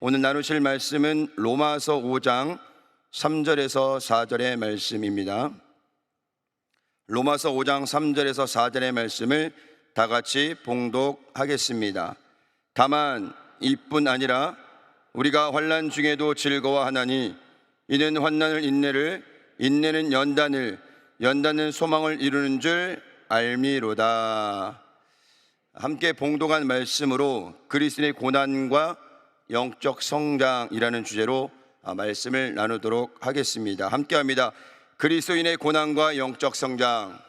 오늘 나누실 말씀은 로마서 5장 3절에서 4절의 말씀입니다. 로마서 5장 3절에서 4절의 말씀을 다 같이 봉독하겠습니다. 다만 이뿐 아니라 우리가 환난 중에도 즐거워하나니 이는 환난을 인내를, 인내는 연단을, 연단은 소망을 이루는 줄 알미로다. 함께 봉독한 말씀으로 그리스도의 고난과 영적 성장이라는 주제로 말씀을 나누도록 하겠습니다. 함께합니다. 그리스도인의 고난과 영적 성장.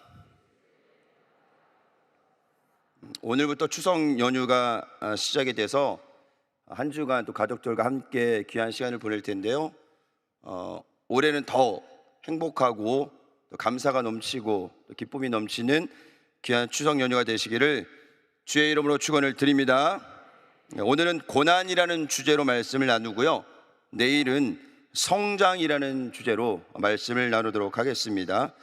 오늘부터 추석 연휴가 시작이 돼서 한 주간 또 가족들과 함께 귀한 시간을 보낼 텐데요. 올해는 더 행복하고 또 감사가 넘치고 또 기쁨이 넘치는 귀한 추석 연휴가 되시기를 주의 이름으로 축원을 드립니다. 오늘은 고난이라는 주제로 말씀을 나누고요, 내일은 성장이라는 주제로 말씀을 나누도록 하겠습니다.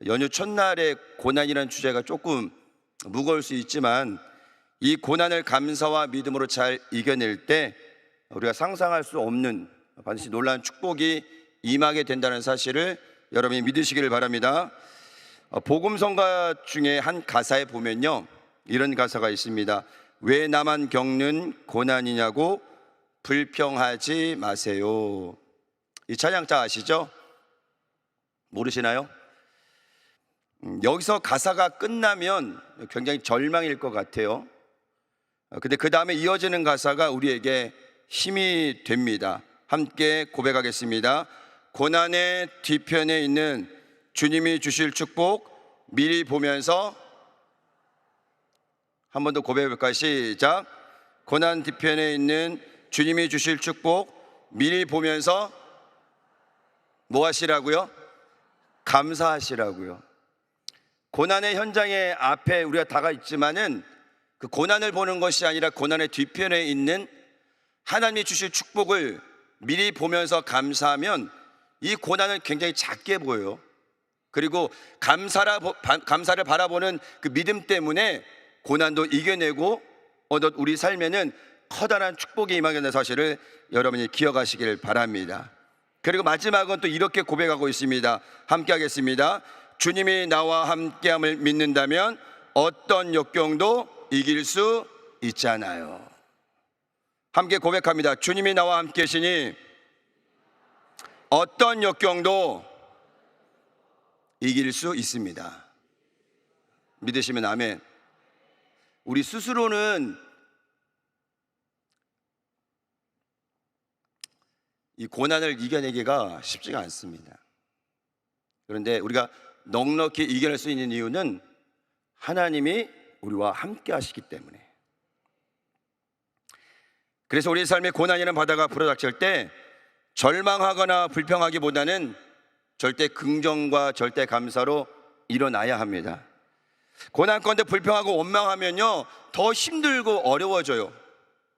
연휴 첫날에 고난이라는 주제가 조금 무거울 수 있지만 이 고난을 감사와 믿음으로 잘 이겨낼 때 우리가 상상할 수 없는 반드시 놀라운 축복이 임하게 된다는 사실을 여러분이 믿으시기를 바랍니다. 복음성가 중에 한 가사에 보면요, 이런 가사가 있습니다. 왜 나만 겪는 고난이냐고 불평하지 마세요. 이 찬양자 아시죠? 모르시나요? 여기서 가사가 끝나면 굉장히 절망일 것 같아요. 근데 그 다음에 이어지는 가사가 우리에게 힘이 됩니다. 함께 고백하겠습니다. 고난의 뒤편에 있는 주님이 주실 축복 미리 보면서, 한 번 더 고백해볼까요? 시작. 고난 뒤편에 있는 주님이 주실 축복 미리 보면서 뭐 하시라고요? 감사하시라고요. 고난의 현장에 앞에 우리가 다가 있지만은 그 고난을 보는 것이 아니라 고난의 뒤편에 있는 하나님이 주실 축복을 미리 보면서 감사하면 이 고난은 굉장히 작게 보여요. 그리고 감사를 바라보는 그 믿음 때문에 고난도 이겨내고 어느덧 우리 삶에는 커다란 축복이 임하게 되는 사실을 여러분이 기억하시길 바랍니다. 그리고 마지막은 또 이렇게 고백하고 있습니다. 함께 하겠습니다. 주님이 나와 함께함을 믿는다면 어떤 역경도 이길 수 있잖아요. 함께 고백합니다. 주님이 나와 함께 계시니 어떤 역경도 이길 수 있습니다. 믿으시면 아멘. 우리 스스로는 이 고난을 이겨내기가 쉽지가 않습니다. 그런데 우리가 넉넉히 이겨낼 수 있는 이유는 하나님이 우리와 함께 하시기 때문에. 그래서 우리 삶의 고난이라는 바다가 불어닥칠 때 절망하거나 불평하기보다는 절대 긍정과 절대 감사로 일어나야 합니다. 고난 가운데 불평하고 원망하면요 더 힘들고 어려워져요.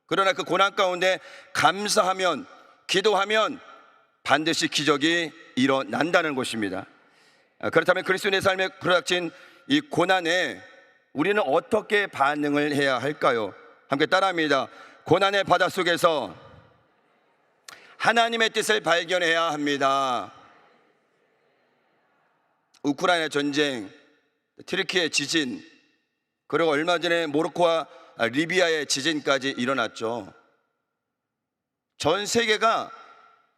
그러나 그 고난 가운데 감사하면, 기도하면 반드시 기적이 일어난다는 것입니다. 그렇다면 그리스도인의 삶에 불어닥친 이 고난에 우리는 어떻게 반응을 해야 할까요? 함께 따라합니다. 고난의 바다 속에서 하나님의 뜻을 발견해야 합니다. 우크라이나 전쟁, 튀르키예 지진, 그리고 얼마 전에 모로코와 리비아의 지진까지 일어났죠. 전 세계가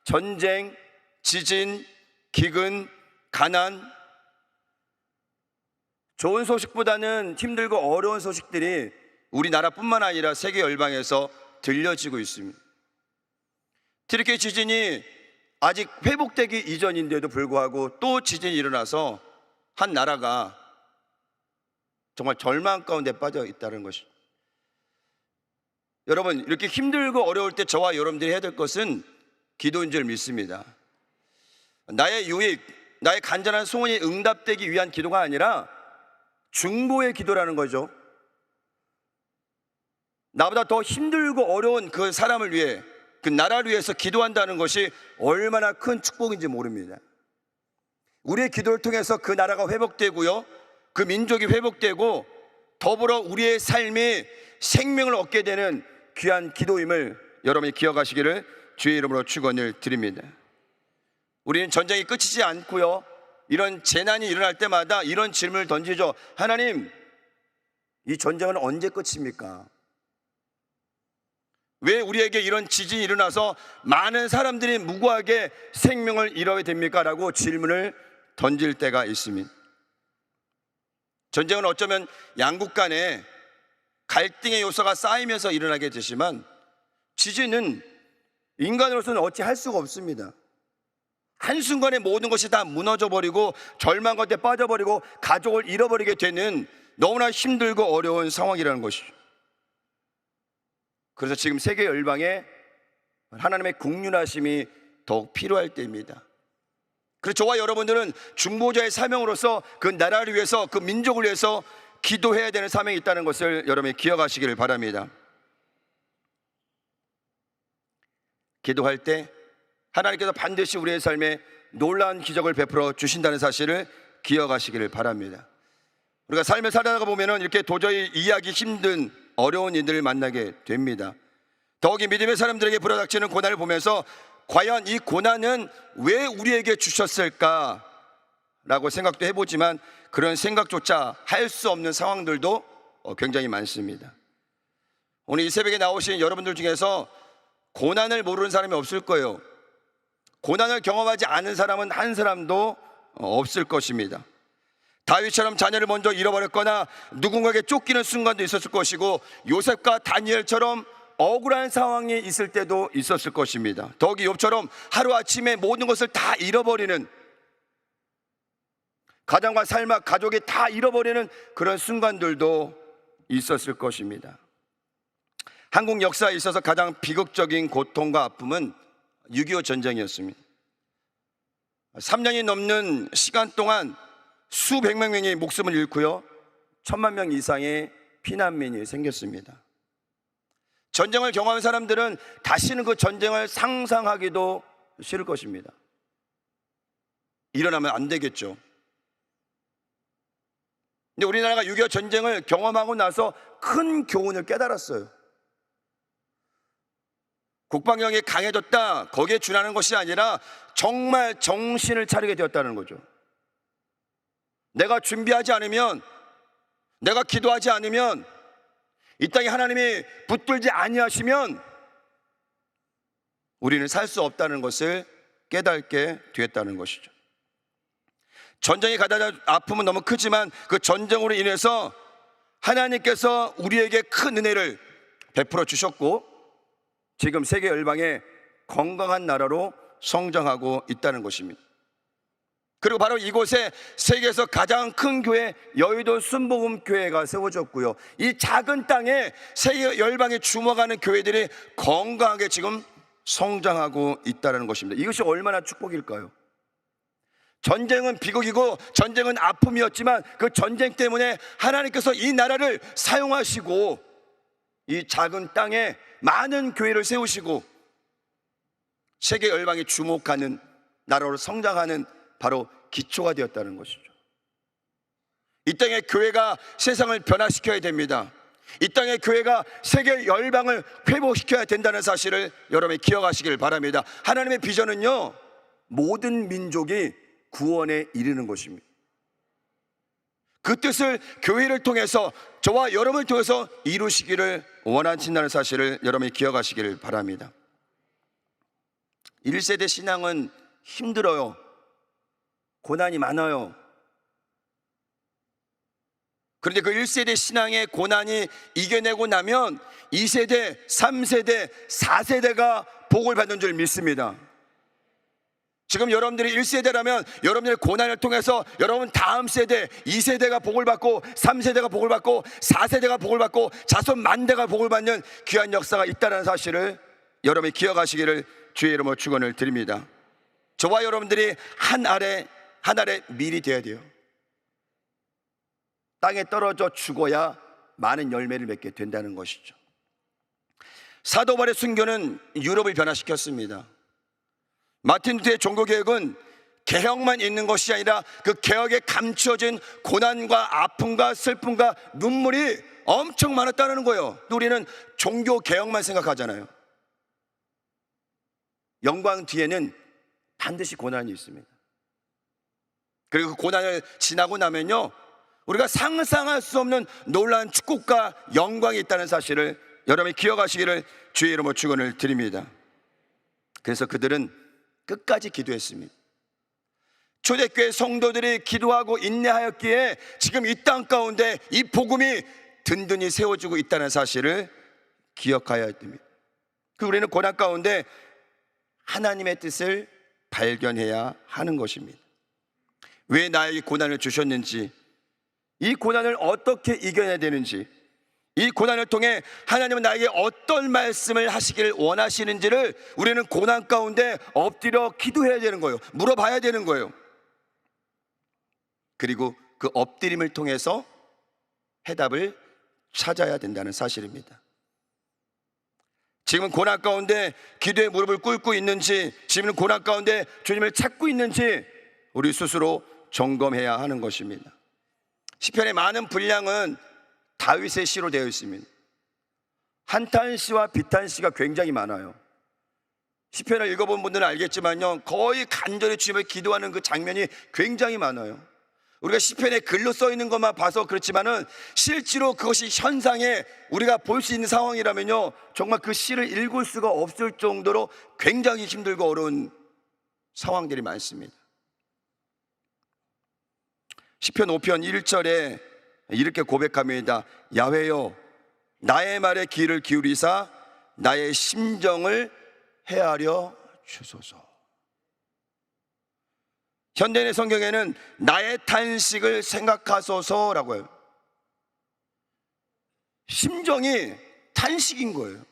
전쟁, 지진, 기근, 가난, 좋은 소식보다는 힘들고 어려운 소식들이 우리나라뿐만 아니라 세계 열방에서 들려지고 있습니다. 튀르키예 지진이 아직 회복되기 이전인데도 불구하고 또 지진이 일어나서 한 나라가 정말 절망 가운데 빠져 있다는 것이. 여러분, 이렇게 힘들고 어려울 때 저와 여러분들이 해야 될 것은 기도인 줄 믿습니다. 나의 유익, 나의 간절한 소원이 응답되기 위한 기도가 아니라 중보의 기도라는 거죠. 나보다 더 힘들고 어려운 그 사람을 위해, 그 나라를 위해서 기도한다는 것이 얼마나 큰 축복인지 모릅니다. 우리의 기도를 통해서 그 나라가 회복되고요, 그 민족이 회복되고 더불어 우리의 삶이 생명을 얻게 되는 귀한 기도임을 여러분이 기억하시기를 주의 이름으로 축원을 드립니다. 우리는 전쟁이 끝이지 않고요, 이런 재난이 일어날 때마다 이런 질문을 던지죠. 하나님, 이 전쟁은 언제 끝입니까? 왜 우리에게 이런 지진이 일어나서 많은 사람들이 무고하게 생명을 잃어야 됩니까? 라고 질문을 던질 때가 있습니다. 전쟁은 어쩌면 양국 간에 갈등의 요소가 쌓이면서 일어나게 되지만, 지진은 인간으로서는 어찌 할 수가 없습니다. 한순간에 모든 것이 다 무너져버리고 절망 가운데 빠져버리고 가족을 잃어버리게 되는 너무나 힘들고 어려운 상황이라는 것이죠. 그래서 지금 세계 열방에 하나님의 국률하심이 더욱 필요할 때입니다. 그래서 저와 여러분들은 중보자의 사명으로서 그 나라를 위해서, 그 민족을 위해서 기도해야 되는 사명이 있다는 것을 여러분이 기억하시기를 바랍니다. 기도할 때 하나님께서 반드시 우리의 삶에 놀라운 기적을 베풀어 주신다는 사실을 기억하시기를 바랍니다. 우리가 삶을 살아가다 보면 이렇게 도저히 이해하기 힘든 어려운 일들을 만나게 됩니다. 더욱이 믿음의 사람들에게 불어닥치는 고난을 보면서 과연 이 고난은 왜 우리에게 주셨을까? 라고 생각도 해보지만 그런 생각조차 할 수 없는 상황들도 굉장히 많습니다. 오늘 이 새벽에 나오신 여러분들 중에서 고난을 모르는 사람이 없을 거예요. 고난을 경험하지 않은 사람은 한 사람도 없을 것입니다. 다윗처럼 자녀를 먼저 잃어버렸거나 누군가에게 쫓기는 순간도 있었을 것이고, 요셉과 다니엘처럼 억울한 상황이 있을 때도 있었을 것입니다. 더욱이 욥처럼 하루아침에 모든 것을 다 잃어버리는, 가정과 삶과 가족이 다 잃어버리는 그런 순간들도 있었을 것입니다. 한국 역사에 있어서 가장 비극적인 고통과 아픔은 6.25 전쟁이었습니다. 3년이 넘는 시간 동안 수백만 명이 목숨을 잃고요, 1,000만 명 이상의 피난민이 생겼습니다. 전쟁을 경험한 사람들은 다시는 그 전쟁을 상상하기도 싫을 것입니다. 일어나면 안 되겠죠. 근데 우리나라가 6.25 전쟁을 경험하고 나서 큰 교훈을 깨달았어요. 국방력이 강해졌다, 거기에 준하는 것이 아니라 정말 정신을 차리게 되었다는 거죠. 내가 준비하지 않으면, 내가 기도하지 않으면, 이 땅에 하나님이 붙들지 아니하시면 우리는 살 수 없다는 것을 깨닫게 되었다는 것이죠. 전쟁이 가져다 아픔은 너무 크지만 그 전쟁으로 인해서 하나님께서 우리에게 큰 은혜를 베풀어 주셨고, 지금 세계 열방에 건강한 나라로 성장하고 있다는 것입니다. 그리고 바로 이곳에 세계에서 가장 큰 교회, 여의도 순복음 교회가 세워졌고요, 이 작은 땅에 세계 열방에 주목하는 교회들이 건강하게 지금 성장하고 있다는 것입니다. 이것이 얼마나 축복일까요? 전쟁은 비극이고 전쟁은 아픔이었지만 그 전쟁 때문에 하나님께서 이 나라를 사용하시고 이 작은 땅에 많은 교회를 세우시고 세계 열방에 주목하는 나라로 성장하는 바로 기초가 되었다는 것이죠. 이 땅의 교회가 세상을 변화시켜야 됩니다. 이 땅의 교회가 세계 열방을 회복시켜야 된다는 사실을 여러분이 기억하시길 바랍니다. 하나님의 비전은요, 모든 민족이 구원에 이르는 것입니다. 그 뜻을 교회를 통해서, 저와 여러분을 통해서 이루시기를 원하신다는 사실을 여러분이 기억하시기를 바랍니다. 1세대 신앙은 힘들어요. 고난이 많아요. 그런데 그 1세대 신앙의 고난이 이겨내고 나면 2세대, 3세대, 4세대가 복을 받는 줄 믿습니다. 지금 여러분들이 1세대라면 여러분들의 고난을 통해서 여러분 다음 세대, 2세대가 복을 받고 3세대가 복을 받고 4세대가 복을 받고 자손 만대가 복을 받는 귀한 역사가 있다는 사실을 여러분이 기억하시기를 주의 이름으로 축원을 드립니다. 저와 여러분들이 한 알의 밀이 되어야 돼요. 땅에 떨어져 죽어야 많은 열매를 맺게 된다는 것이죠. 사도 바울의 순교는 유럽을 변화시켰습니다. 마틴 루터의 종교개혁은 개혁만 있는 것이 아니라 그 개혁에 감추어진 고난과 아픔과 슬픔과 눈물이 엄청 많았다는 거예요. 우리는 종교개혁만 생각하잖아요. 영광 뒤에는 반드시 고난이 있습니다. 그리고 그 고난을 지나고 나면요, 우리가 상상할 수 없는 놀라운 축복과 영광이 있다는 사실을 여러분이 기억하시기를 주의 이름으로 축원을 드립니다. 그래서 그들은 끝까지 기도했습니다. 초대교회 성도들이 기도하고 인내하였기에 지금 이 땅 가운데 이 복음이 든든히 세워지고 있다는 사실을 기억하여야 됩니다. 우리는 고난 가운데 하나님의 뜻을 발견해야 하는 것입니다. 왜 나에게 고난을 주셨는지, 이 고난을 어떻게 이겨내야 되는지, 이 고난을 통해 하나님은 나에게 어떤 말씀을 하시기를 원하시는지를 우리는 고난 가운데 엎드려 기도해야 되는 거예요. 물어봐야 되는 거예요. 그리고 그 엎드림을 통해서 해답을 찾아야 된다는 사실입니다. 지금은 고난 가운데 기도의 무릎을 꿇고 있는지, 지금은 고난 가운데 주님을 찾고 있는지 우리 스스로 점검해야 하는 것입니다. 시편의 많은 분량은 다윗의 시로 되어 있습니다. 한탄시와 비탄시가 굉장히 많아요. 시편을 읽어본 분들은 알겠지만요, 거의 간절히 주님을 기도하는 그 장면이 굉장히 많아요. 우리가 시편에 글로 써 있는 것만 봐서 그렇지만은 실제로 그것이 현상에 우리가 볼 수 있는 상황이라면요, 정말 그 시를 읽을 수가 없을 정도로 굉장히 힘들고 어려운 상황들이 많습니다. 시편 5편 1절에 이렇게 고백합니다. 야훼여, 나의 말에 귀를 기울이사 나의 심정을 헤아려 주소서. 현대인의 성경에는 나의 탄식을 생각하소서라고 해요. 심정이 탄식인 거예요.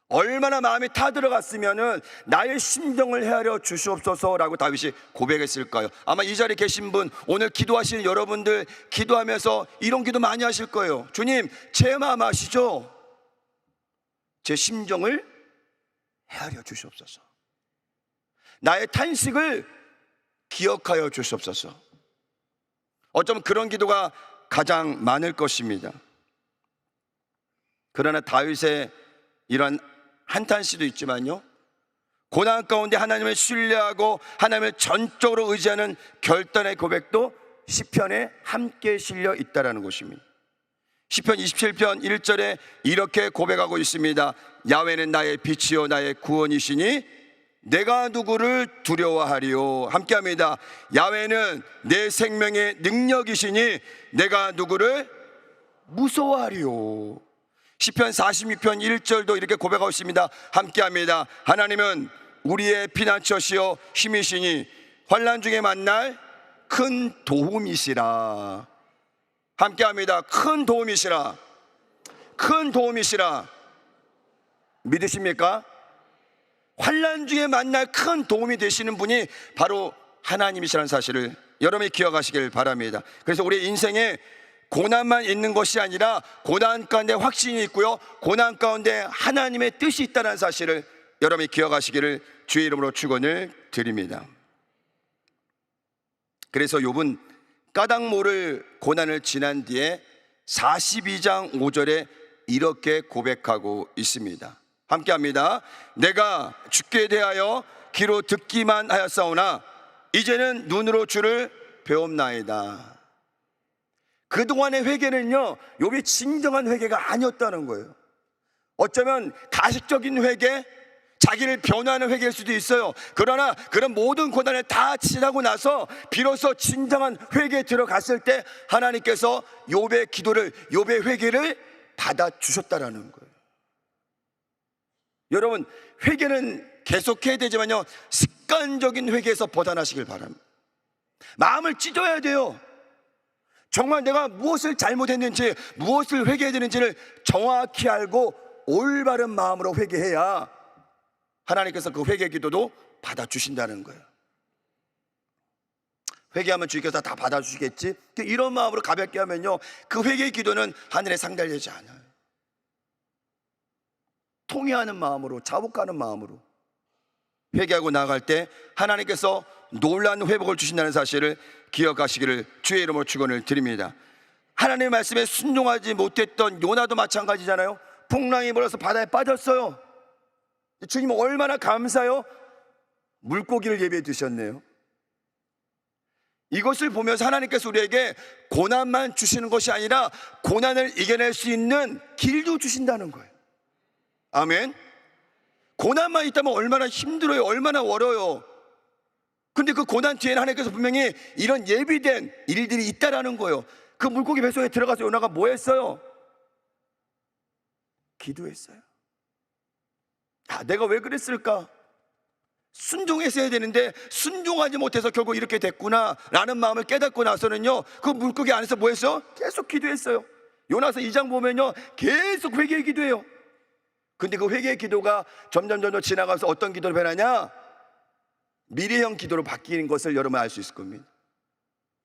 얼마나 마음이 타들어갔으면은 나의 심정을 헤아려 주시옵소서라고 다윗이 고백했을까요? 아마 이 자리에 계신 분, 오늘 기도하시는 여러분들 기도하면서 이런 기도 많이 하실 거예요. 주님, 제 마음 아시죠? 제 심정을 헤아려 주시옵소서. 나의 탄식을 기억하여 주시옵소서. 어쩌면 그런 기도가 가장 많을 것입니다. 그러나 다윗의 이런 한탄시도 있지만요, 고난 가운데 하나님을 신뢰하고 하나님을 전적으로 의지하는 결단의 고백도 시편에 함께 실려 있다는 것입니다. 시편 27편 1절에 이렇게 고백하고 있습니다. 야훼는 나의 빛이요 나의 구원이시니 내가 누구를 두려워하리요. 함께합니다. 야훼는 내 생명의 능력이시니 내가 누구를 무서워하리요. 시편 46편 1절도 이렇게 고백하고 있습니다. 함께합니다. 하나님은 우리의 피난처시요 힘이시니 환난 중에 만날 큰 도움이시라. 함께합니다. 큰 도움이시라. 큰 도움이시라. 믿으십니까? 환난 중에 만날 큰 도움이 되시는 분이 바로 하나님이시라는 사실을 여러분이 기억하시길 바랍니다. 그래서 우리 인생에 고난만 있는 것이 아니라 고난 가운데 확신이 있고요, 고난 가운데 하나님의 뜻이 있다는 사실을 여러분이 기억하시기를 주의 이름으로 축원을 드립니다. 그래서 욥은 까닭 모를 고난을 지난 뒤에 42장 5절에 이렇게 고백하고 있습니다. 함께합니다. 내가 주께 대하여 귀로 듣기만 하였사오나 이제는 눈으로 주를 배움나이다. 그동안의 회개는요, 욥이 진정한 회개가 아니었다는 거예요. 어쩌면 가식적인 회개, 자기를 변호하는 회개일 수도 있어요. 그러나 그런 모든 고난을 다 지나고 나서 비로소 진정한 회개에 들어갔을 때 하나님께서 욥의 기도를, 욥의 회개를 받아주셨다라는 거예요. 여러분, 회개는 계속해야 되지만요, 습관적인 회개에서 벗어나시길 바랍니다. 마음을 찢어야 돼요. 정말 내가 무엇을 잘못했는지, 무엇을 회개해야 되는지를 정확히 알고 올바른 마음으로 회개해야 하나님께서 그 회개 기도도 받아주신다는 거예요. 회개하면 주님께서 다 받아주시겠지, 이런 마음으로 가볍게 하면요, 그 회개 기도는 하늘에 상달되지 않아요. 통회하는 마음으로, 자복하는 마음으로 회개하고 나아갈 때 하나님께서 놀라운 회복을 주신다는 사실을 기억하시기를 주의 이름으로 축원을 드립니다. 하나님의 말씀에 순종하지 못했던 요나도 마찬가지잖아요. 풍랑이 몰아서 바다에 빠졌어요. 주님 얼마나 감사요? 물고기를 예배해 두셨네요. 이것을 보면서 하나님께서 우리에게 고난만 주시는 것이 아니라 고난을 이겨낼 수 있는 길도 주신다는 거예요. 아멘. 고난만 있다면 얼마나 힘들어요, 얼마나 어려워요. 근데 그 고난 뒤에는 하나님께서 분명히 이런 예비된 일들이 있다라는 거예요. 그 물고기 뱃속에 들어가서 요나가 뭐 했어요? 기도했어요. 내가 왜 그랬을까? 순종했어야 되는데 순종하지 못해서 결국 이렇게 됐구나 라는 마음을 깨닫고 나서는요, 그 물고기 안에서 뭐 했어요? 계속 기도했어요. 요나서 2장 보면요, 계속 회개의 기도해요. 근데 그 회개의 기도가 점점 지나가면서 어떤 기도로 변하냐? 미래형 기도로 바뀌는 것을 여러분 알 수 있을 겁니다.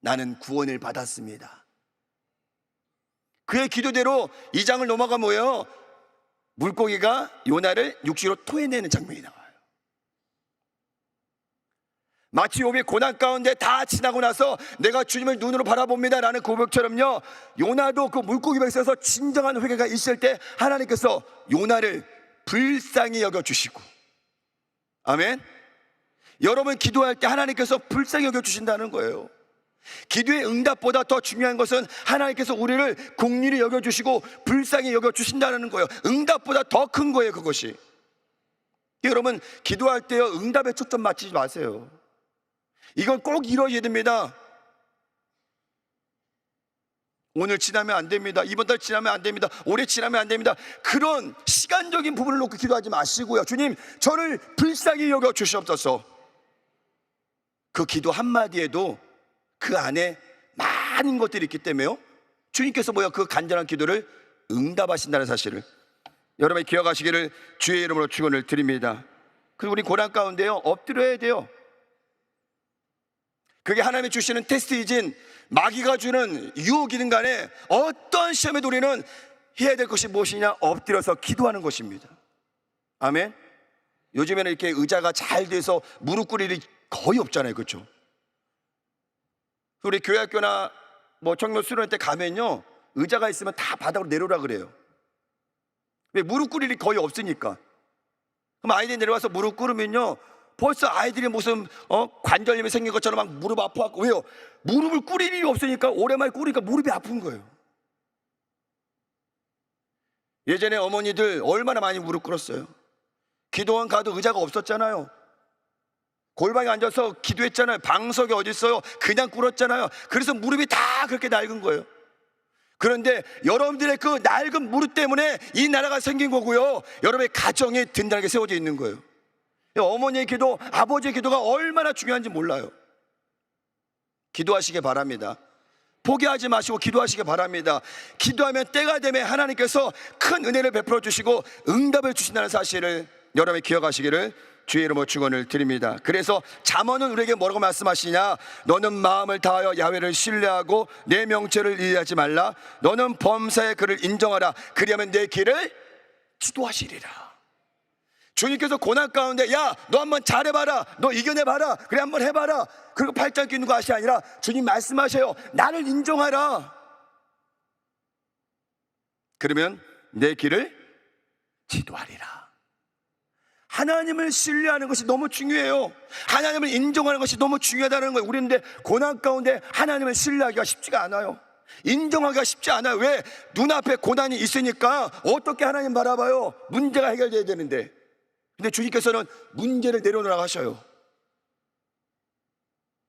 나는 구원을 받았습니다. 그의 기도대로 2장을 넘어가면 뭐예요? 물고기가 요나를 육지로 토해내는 장면이 나와요. 마치 욥이 고난 가운데 다 지나고 나서 내가 주님을 눈으로 바라봅니다 라는 고백처럼요, 요나도 그 물고기 뱃속에서 진정한 회개가 있을 때 하나님께서 요나를 불쌍히 여겨주시고, 아멘. 여러분 기도할 때 하나님께서 불쌍히 여겨주신다는 거예요. 기도의 응답보다 더 중요한 것은 하나님께서 우리를 긍휼히 여겨주시고 불쌍히 여겨주신다는 거예요. 응답보다 더 큰 거예요, 그것이. 여러분 기도할 때요, 응답에 초점 맞추지 마세요. 이건 꼭 이루어져야 됩니다. 오늘 지나면 안 됩니다. 이번 달 지나면 안 됩니다. 올해 지나면 안 됩니다. 그런 시간적인 부분을 놓고 기도하지 마시고요, 주님 저를 불쌍히 여겨 주시옵소서. 그 기도 한마디에도 그 안에 많은 것들이 있기 때문에요, 주님께서 그 간절한 기도를 응답하신다는 사실을 여러분이 기억하시기를 주의 이름으로 축원을 드립니다. 그리고 우리 고난 가운데요, 엎드려야 돼요. 그게 하나님이 주시는 테스트이진 마귀가 주는 유혹이든 간에 어떤 시험에도 우리는 해야 될 것이 무엇이냐? 엎드려서 기도하는 것입니다. 아멘. 요즘에는 이렇게 의자가 잘 돼서 무릎 꿇을 일이 거의 없잖아요, 그렇죠? 우리 교회학교나 청년 수련회 때 가면요, 의자가 있으면 다 바닥으로 내려오라 그래요. 왜? 무릎 꿇을 일이 거의 없으니까. 그럼 아이들이 내려와서 무릎 꿇으면요, 벌써 아이들이 무슨 관절염이 생긴 것처럼 막 무릎 아파갖고. 왜요? 무릎을 꿇을 일이 없으니까, 오랜만에 꿇으니까 무릎이 아픈 거예요. 예전에 어머니들 얼마나 많이 무릎 꿇었어요. 기도원 가도 의자가 없었잖아요. 골방에 앉아서 기도했잖아요. 방석이 어디 있어요? 그냥 꿇었잖아요. 그래서 무릎이 다 그렇게 낡은 거예요. 그런데 여러분들의 그 낡은 무릎 때문에 이 나라가 생긴 거고요, 여러분의 가정이 든든하게 세워져 있는 거예요. 어머니의 기도, 아버지의 기도가 얼마나 중요한지 몰라요. 기도하시기 바랍니다. 포기하지 마시고 기도하시기 바랍니다. 기도하면 때가 되면 하나님께서 큰 은혜를 베풀어 주시고 응답을 주신다는 사실을 여러분이 기억하시기를 주의 이름으로 축원을 드립니다. 그래서 잠언은 우리에게 뭐라고 말씀하시냐? 너는 마음을 다하여 야훼를 신뢰하고 내 명체를 이해하지 말라. 너는 범사의 그를 인정하라. 그리하면 내 길을 지도하시리라. 주님께서 고난 가운데 너 한번 잘해봐라, 너 이겨내봐라, 그래 한번 해봐라, 그리고 팔짱 끼는 것이 아니라 주님 말씀하셔요. 나를 인정하라. 그러면 내 길을 지도하리라. 하나님을 신뢰하는 것이 너무 중요해요. 하나님을 인정하는 것이 너무 중요하다는 거예요. 우리는 근데 고난 가운데 하나님을 신뢰하기가 쉽지가 않아요. 인정하기가 쉽지 않아요. 왜? 눈앞에 고난이 있으니까. 어떻게 하나님 바라봐요? 문제가 해결돼야 되는데. 근데 주님께서는 문제를 내려놓으라고 하셔요.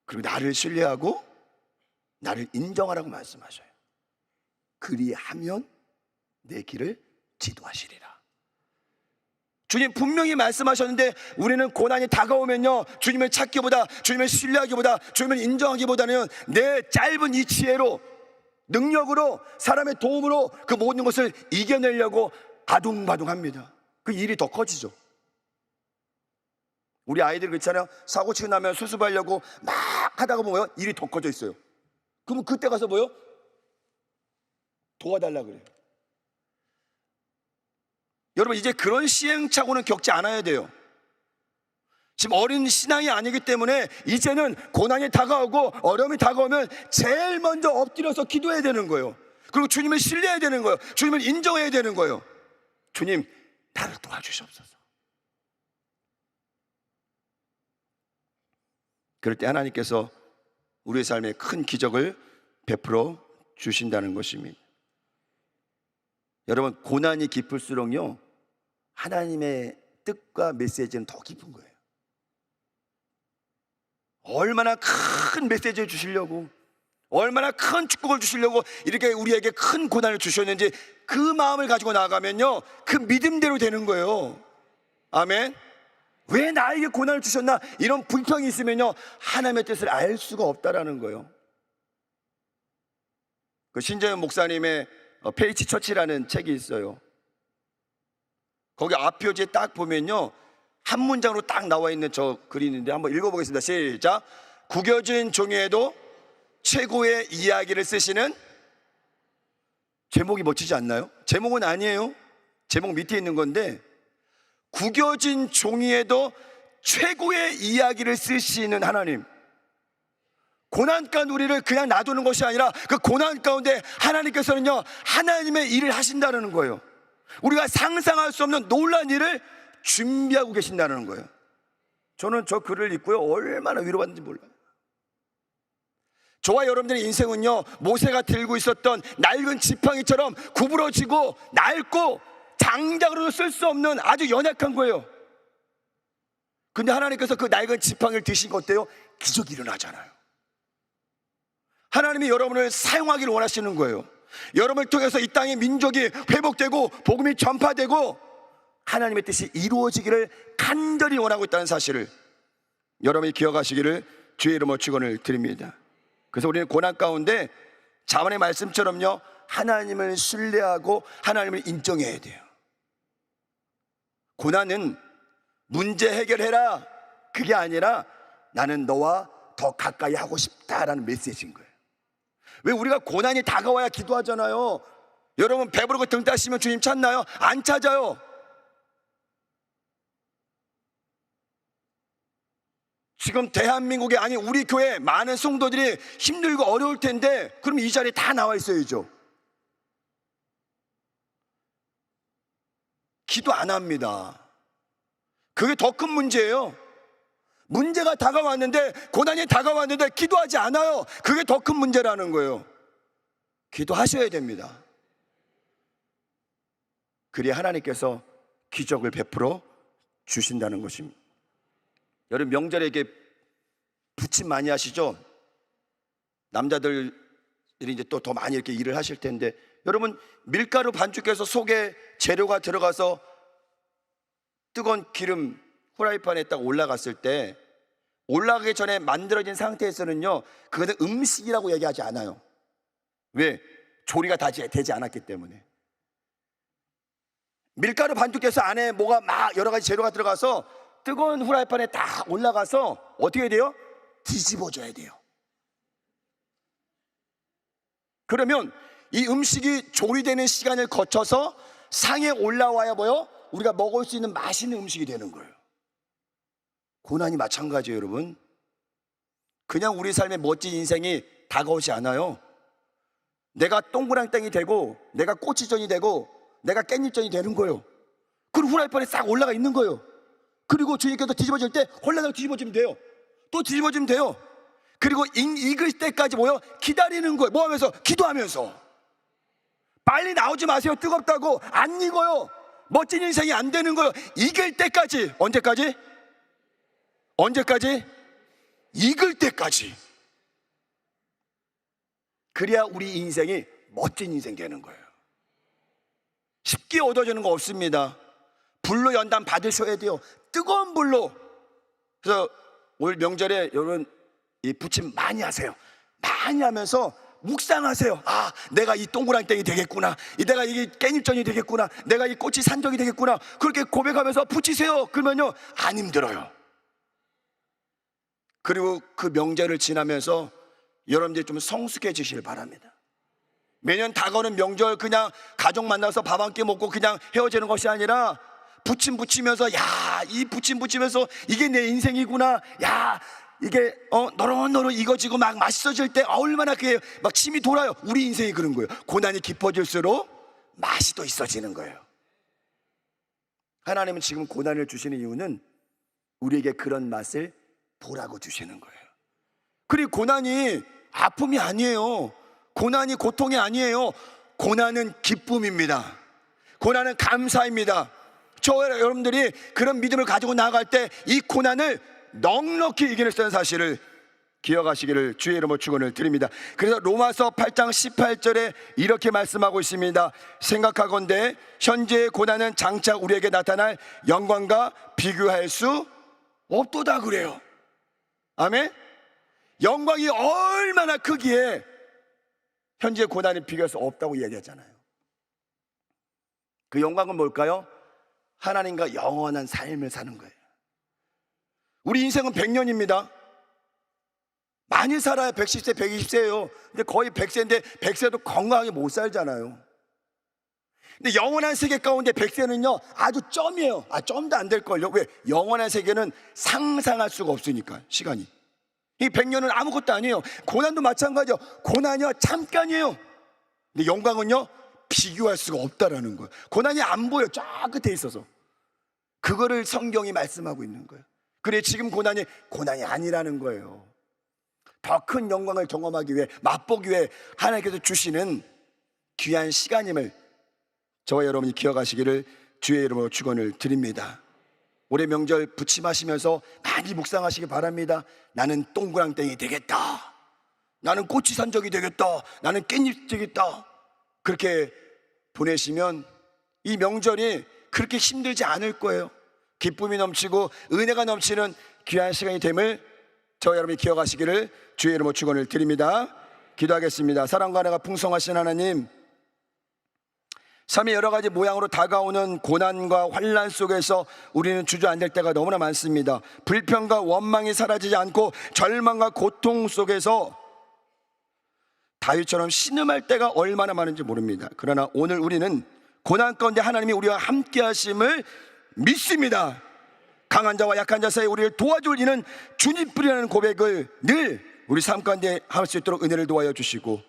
그리고 나를 신뢰하고 나를 인정하라고 말씀하셔요. 그리하면 내 길을 지도하시리라. 주님 분명히 말씀하셨는데 우리는 고난이 다가오면요, 주님을 찾기보다, 주님을 신뢰하기보다, 주님을 인정하기보다는 내 짧은 이 지혜로, 능력으로, 사람의 도움으로 그 모든 것을 이겨내려고 아둥바둥합니다. 그 일이 더 커지죠. 우리 아이들 그렇잖아요. 사고 치고 나면 수습하려고 막 하다가 보면 일이 더 커져 있어요. 그러면 그때 가서 뭐요? 도와달라 그래요. 여러분 이제 그런 시행착오는 겪지 않아야 돼요. 지금 어린 신앙이 아니기 때문에 이제는 고난이 다가오고 어려움이 다가오면 제일 먼저 엎드려서 기도해야 되는 거예요. 그리고 주님을 신뢰해야 되는 거예요. 주님을 인정해야 되는 거예요. 주님 나를 도와주시옵소서. 그럴 때 하나님께서 우리의 삶에 큰 기적을 베풀어 주신다는 것입니다. 여러분, 고난이 깊을수록요 하나님의 뜻과 메시지는 더 깊은 거예요. 얼마나 큰 메시지를 주시려고, 얼마나 큰 축복을 주시려고 이렇게 우리에게 큰 고난을 주셨는지 그 마음을 가지고 나아가면요 그 믿음대로 되는 거예요. 아멘. 왜 나에게 고난을 주셨나, 이런 불평이 있으면요 하나님의 뜻을 알 수가 없다라는 거예요. 그 신재현 목사님의 페이치 처치라는 책이 있어요. 거기 앞표지에 딱 보면요 한 문장으로 딱 나와 있는 저 글이 있는데 한번 읽어보겠습니다. 시작. 구겨진 종이에도 최고의 이야기를 쓰시는, 제목이 멋지지 않나요? 제목은 아니에요. 제목 밑에 있는 건데, 구겨진 종이에도 최고의 이야기를 쓰시는 하나님. 고난 가운데 우리를 그냥 놔두는 것이 아니라 그 고난 가운데 하나님께서는요 하나님의 일을 하신다는 거예요. 우리가 상상할 수 없는 놀라운 일을 준비하고 계신다는 거예요. 저는 저 글을 읽고요 얼마나 위로받는지 몰라요. 저와 여러분들의 인생은요 모세가 들고 있었던 낡은 지팡이처럼 구부러지고 낡고 장작으로도 쓸 수 없는 아주 연약한 거예요. 근데 하나님께서 그 낡은 지팡이를 드신 것 어때요? 기적이 일어나잖아요. 하나님이 여러분을 사용하기를 원하시는 거예요. 여러분을 통해서 이 땅의 민족이 회복되고 복음이 전파되고 하나님의 뜻이 이루어지기를 간절히 원하고 있다는 사실을 여러분이 기억하시기를 주의 이름으로 축원을 드립니다. 그래서 우리는 고난 가운데 자문의 말씀처럼요 하나님을 신뢰하고 하나님을 인정해야 돼요. 고난은 문제 해결해라 그게 아니라 나는 너와 더 가까이 하고 싶다라는 메시지인 거예요. 왜 우리가 고난이 다가와야 기도하잖아요. 여러분 배부르고 등 따시면 주님 찾나요? 안 찾아요. 지금 대한민국에, 아니 우리 교회 많은 성도들이 힘들고 어려울 텐데 그럼 이 자리에 다 나와 있어야죠. 기도 안 합니다. 그게 더 큰 문제예요. 문제가 다가왔는데, 고난이 다가왔는데 기도하지 않아요. 그게 더 큰 문제라는 거예요. 기도하셔야 됩니다. 그래야 하나님께서 기적을 베풀어 주신다는 것입니다. 여러분 명절에 이렇게 부침 많이 하시죠? 남자들이 이제 또 더 많이 이렇게 일을 하실 텐데, 여러분 밀가루 반죽해서 속에 재료가 들어가서 뜨거운 기름 후라이팬에 딱 올라갔을 때, 올라가기 전에 만들어진 상태에서는요 그것은 음식이라고 얘기하지 않아요. 왜? 조리가 되지 않았기 때문에. 밀가루 반죽해서 안에 뭐가 막 여러 가지 재료가 들어가서 뜨거운 후라이팬에 딱 올라가서 어떻게 돼요? 뒤집어줘야 돼요. 그러면 이 음식이 조리되는 시간을 거쳐서 상에 올라와야 뭐요? 우리가 먹을 수 있는 맛있는 음식이 되는 거예요. 고난이 마찬가지예요, 여러분. 그냥 우리 삶의 멋진 인생이 다가오지 않아요. 내가 동그랑땡이 되고, 내가 꼬치전이 되고, 내가 깻잎전이 되는 거예요. 그리고 후라이팬에 싹 올라가 있는 거예요. 그리고 주님께서 뒤집어질 때 홀라당 뒤집어지면 돼요. 또 뒤집어지면 돼요. 그리고 익을 때까지 뭐요? 기다리는 거예요. 뭐 하면서? 기도하면서. 빨리 나오지 마세요. 뜨겁다고. 안 익어요. 멋진 인생이 안 되는 거예요. 익을 때까지. 언제까지? 언제까지? 익을 때까지. 그래야 우리 인생이 멋진 인생 되는 거예요. 쉽게 얻어지는 거 없습니다. 불로 연단 받으셔야 돼요. 뜨거운 불로. 그래서 올 명절에 여러분 이 부침 많이 하세요. 많이 하면서 묵상하세요. 아, 내가 이 동그랑땡이 되겠구나. 내가 이 깻잎전이 되겠구나. 내가 이 꼬치 산적이 되겠구나. 그렇게 고백하면서 부치세요. 그러면요 안 힘들어요. 그리고 그 명절을 지나면서 여러분들이 좀 성숙해지시길 바랍니다. 매년 다가오는 명절 그냥 가족 만나서 밥 한 끼 먹고 그냥 헤어지는 것이 아니라 부침 부치면서, 야, 이 부침 부치면서 이게 내 인생이구나. 야, 이게 노릇노릇 익어지고 막 맛있어질 때 얼마나 그게 막 침이 돌아요. 우리 인생이 그런 거예요. 고난이 깊어질수록 맛이 또 있어지는 거예요. 하나님은 지금 고난을 주시는 이유는 우리에게 그런 맛을 보라고 주시는 거예요. 그리고 고난이 아픔이 아니에요. 고난이 고통이 아니에요. 고난은 기쁨입니다. 고난은 감사입니다. 여러분들이 그런 믿음을 가지고 나아갈 때 이 고난을 넉넉히 이겨낼 수 있는 사실을 기억하시기를 주의 이름으로 축원을 드립니다. 그래서 로마서 8장 18절에 이렇게 말씀하고 있습니다. 생각하건대 현재의 고난은 장차 우리에게 나타날 영광과 비교할 수 없도다 그래요. 아멘. 영광이 얼마나 크기에 현재의 고난이 비교할 수 없다고 얘기하잖아요. 그 영광은 뭘까요? 하나님과 영원한 삶을 사는 거예요. 우리 인생은 100년입니다. 많이 살아요. 110세, 120세예요. 근데 거의 100세인데 100세도 건강하게 못 살잖아요. 근데 영원한 세계 가운데 100세는요 아주 점이에요. 점도 안 될걸요. 왜? 영원한 세계는 상상할 수가 없으니까. 시간이 이 100년은 아무것도 아니에요. 고난도 마찬가지요. 고난이요 잠깐이에요. 근데 영광은요 비교할 수가 없다라는 거예요. 고난이 안 보여. 저 끝에 있어서. 그거를 성경이 말씀하고 있는 거예요. 그래 지금 고난이 아니라는 거예요. 더 큰 영광을 경험하기 위해, 맛보기 위해 하나님께서 주시는 귀한 시간임을 저와 여러분이 기억하시기를 주의 이름으로 축원을 드립니다. 올해 명절 부침하시면서 많이 묵상하시기 바랍니다. 나는 동그랑땡이 되겠다. 나는 꼬치 산적이 되겠다. 나는 깻잎 되겠다. 그렇게 보내시면 이 명절이 그렇게 힘들지 않을 거예요. 기쁨이 넘치고 은혜가 넘치는 귀한 시간이 됨을 저와 여러분이 기억하시기를 주의 이름으로 축원을 드립니다. 기도하겠습니다. 사랑과 은혜가 풍성하신 하나님, 삶의 여러 가지 모양으로 다가오는 고난과 환난 속에서 우리는 주저앉을 때가 너무나 많습니다. 불평과 원망이 사라지지 않고 절망과 고통 속에서 다윗처럼 신음할 때가 얼마나 많은지 모릅니다. 그러나 오늘 우리는 고난 가운데 하나님이 우리와 함께 하심을 믿습니다. 강한 자와 약한 자 사이에 우리를 도와줄 이는 주님뿐이라는 고백을 늘 우리 삶 가운데 할 수 있도록 은혜를 도와여 주시고,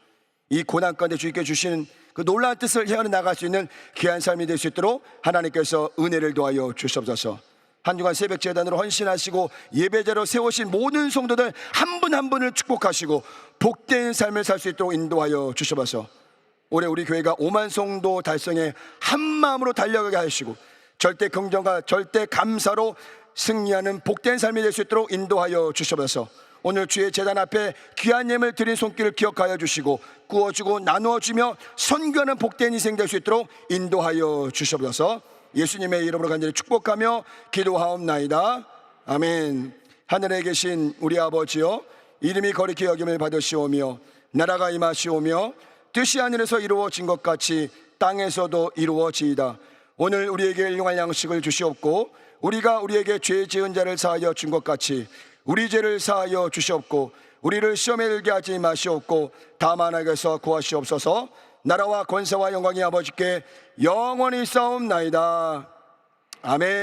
이 고난 가운데 주님께 주시는 그 놀라운 뜻을 헤아려 나갈 수 있는 귀한 삶이 될 수 있도록 하나님께서 은혜를 도와여 주시옵소서. 한 주간 새벽 제단으로 헌신하시고 예배자로 세우신 모든 성도들 한 분 한 분을 축복하시고 복된 삶을 살 수 있도록 인도하여 주시옵소서. 올해 우리 교회가 5만 성도 달성에 한 마음으로 달려가게 하시고 절대 긍정과 절대 감사로 승리하는 복된 삶이 될 수 있도록 인도하여 주시옵소서. 오늘 주의 제단 앞에 귀한 예물 드린 손길을 기억하여 주시고 구워주고 나누어주며 선교하는 복된 인생 될 수 있도록 인도하여 주시옵소서. 예수님의 이름으로 간절히 축복하며 기도하옵나이다. 아멘. 하늘에 계신 우리 아버지여, 이름이 거룩히 여김을 받으시오며 나라가 임하시오며 뜻이 하늘에서 이루어진 것 같이 땅에서도 이루어지이다. 오늘 우리에게 일용할 양식을 주시옵고 우리가 우리에게 죄 지은 자를 사하여 준 것 같이 우리 죄를 사하여 주시옵고 우리를 시험에 들게 하지 마시옵고 다만 악에서 구하시옵소서. 나라와 권세와 영광이 아버지께 영원히 있사옵나이다. 아멘.